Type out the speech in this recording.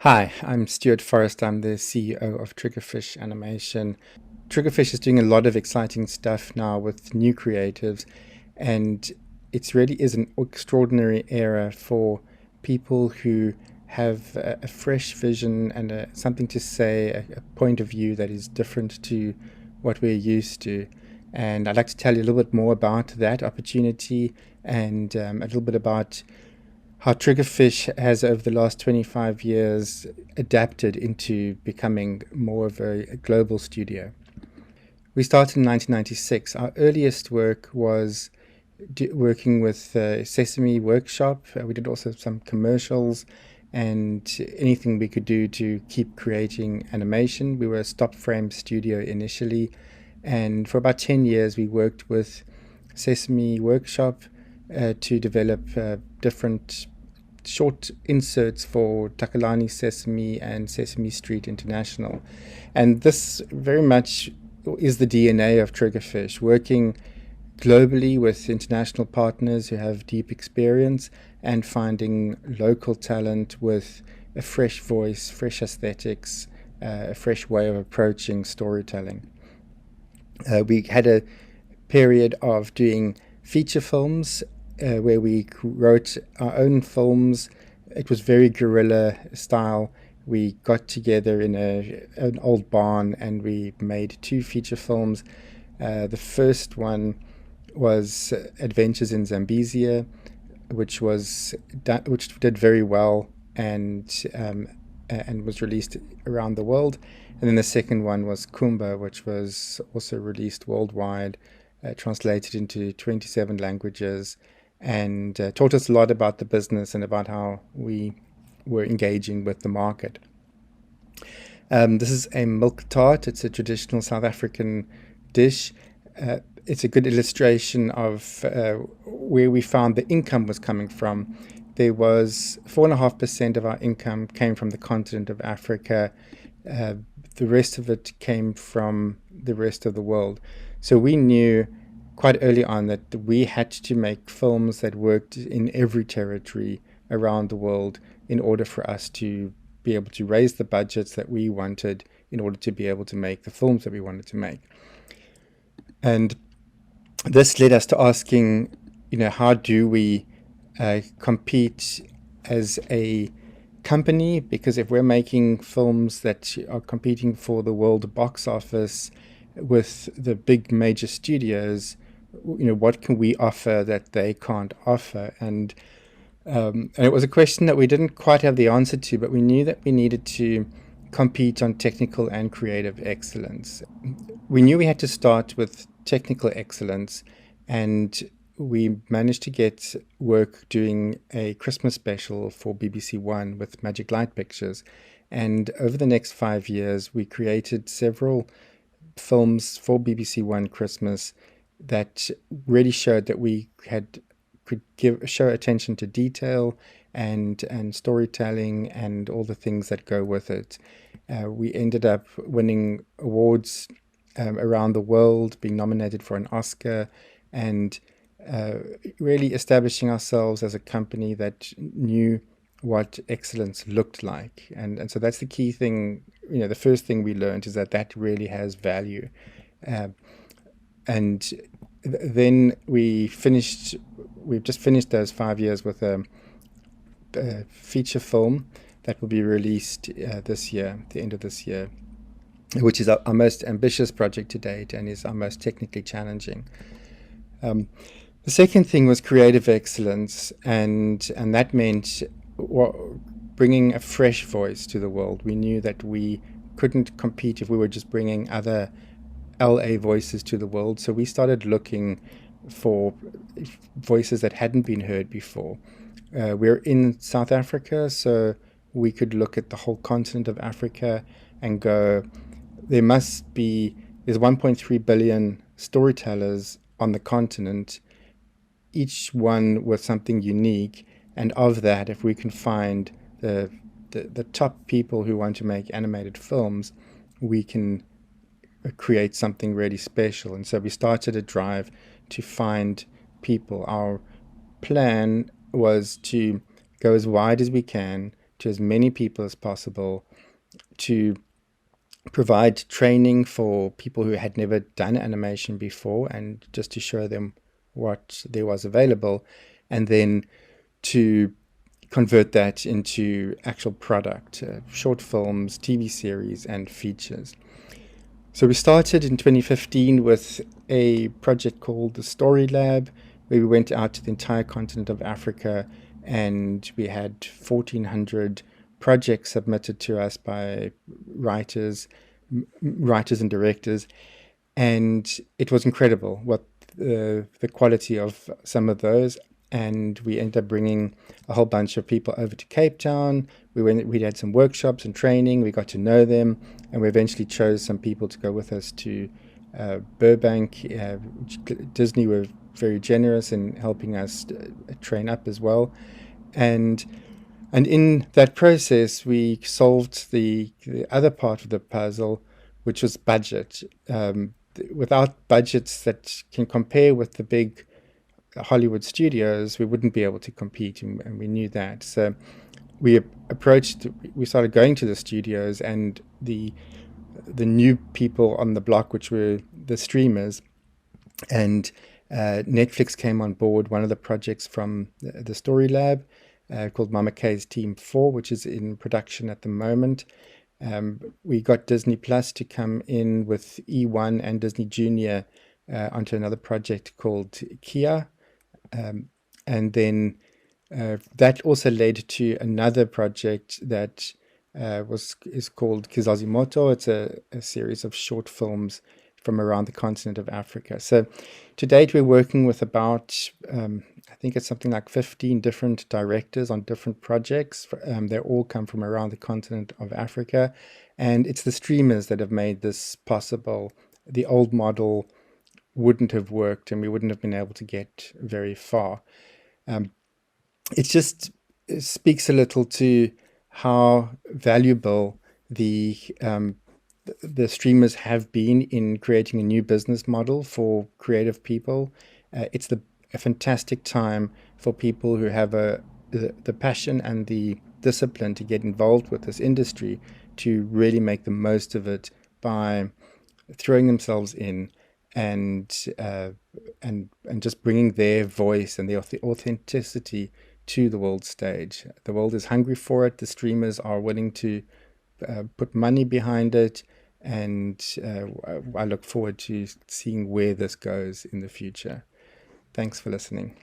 Hi, I'm Stuart Forrest. I'm the CEO of Triggerfish Animation. Triggerfish is doing a lot of exciting stuff now with new creatives, and it really is an extraordinary era for people who have a fresh vision and something to say, a point of view that is different to what we're used to. And I'd like to tell you a little bit more about that opportunity and a little bit about how Triggerfish has, over the last 25 years, adapted into becoming more of a global studio. We started in 1996. Our earliest work was working with Sesame Workshop. We did also some commercials and anything we could do to keep creating animation. We were a stop frame studio initially, and for about 10 years we worked with Sesame Workshop to develop different short inserts for Takalani Sesame and Sesame Street International. And this very much is the DNA of Triggerfish, working globally with international partners who have deep experience and finding local talent with a fresh voice, fresh aesthetics, a fresh way of approaching storytelling. We had a period of doing feature films where we wrote our own films. It was very guerrilla style. We got together in an old barn and we made two feature films. The first one was Adventures in Zambezia, which did very well and was released around the world. And then the second one was Kumba, which was also released worldwide, translated into 27 languages, and taught us a lot about the business and about how we were engaging with the market. This is a milk tart. It's a traditional South African dish. It's a good illustration of where we found the income was coming from. There was 4.5% of our income came from the continent of Africa. The rest of it came from the rest of the world. So we knew quite early on that we had to make films that worked in every territory around the world in order for us to be able to raise the budgets that we wanted in order to be able to make the films that we wanted to make. And this led us to asking, how do we compete as a company? Because if we're making films that are competing for the world box office with the big major studios, what can we offer that they can't offer? And it was a question that we didn't quite have the answer to, but we knew that we needed to compete on technical and creative excellence. We knew we had to start with technical excellence, and we managed to get work doing a Christmas special for BBC One with Magic Light Pictures. And over the next 5 years, we created several films for BBC One Christmas that really showed that we could show attention to detail and storytelling and all the things that go with it. We ended up winning awards around the world, being nominated for an Oscar, and really establishing ourselves as a company that knew what excellence looked like. And so that's the key thing. The first thing we learned is that really has value. And then we've just finished those 5 years with a feature film that will be released this year, the end of this year, which is our most ambitious project to date and is our most technically challenging. The second thing was creative excellence, and that meant bringing a fresh voice to the world. We knew that we couldn't compete if we were just bringing other LA voices to the world, so we started looking for voices that hadn't been heard before. We're in South Africa, so we could look at the whole continent of Africa and go, there's 1.3 billion storytellers on the continent, each one with something unique. And of that, if we can find the top people who want to make animated films, we can create something really special. And so we started a drive to find people. Our plan was to go as wide as we can to as many people as possible, to provide training for people who had never done animation before, and just to show them what there was available, and then to convert that into actual product, short films, TV series, and features. So we started in 2015 with a project called the Story Lab, where we went out to the entire continent of Africa, and we had 1,400 projects submitted to us by writers, writers and directors, and it was incredible what the quality of some of those. And we ended up bringing a whole bunch of people over to Cape Town. We had some workshops and training. We got to know them, and we eventually chose some people to go with us to Burbank. Disney were very generous in helping us train up as well, and in that process, we solved the other part of the puzzle, which was budget. Without budgets that can compare with the big Hollywood studios, we wouldn't be able to compete, and we knew that. So we started going to the studios, and the new people on the block, which were the streamers, and Netflix came on board one of the projects from the Story Lab, called Mama K's Team 4, which is in production at the moment. We got Disney Plus to come in with E1 and Disney Junior onto another project called Kia. And then that also led to another project that is called Kizazimoto. It's a series of short films from around the continent of Africa. So to date, we're working with about, I think it's something like 15 different directors on different projects. They all come from around the continent of Africa. And it's the streamers that have made this possible. The old model wouldn't have worked, and we wouldn't have been able to get very far. It speaks a little to how valuable the streamers have been in creating a new business model for creative people. It's a fantastic time for people who have the passion and the discipline to get involved with this industry, to really make the most of it by throwing themselves in, and just bringing their voice and the authenticity to the world stage. The world is hungry for it. The streamers are willing to put money behind it, and I look forward to seeing where this goes in the future. Thanks for listening.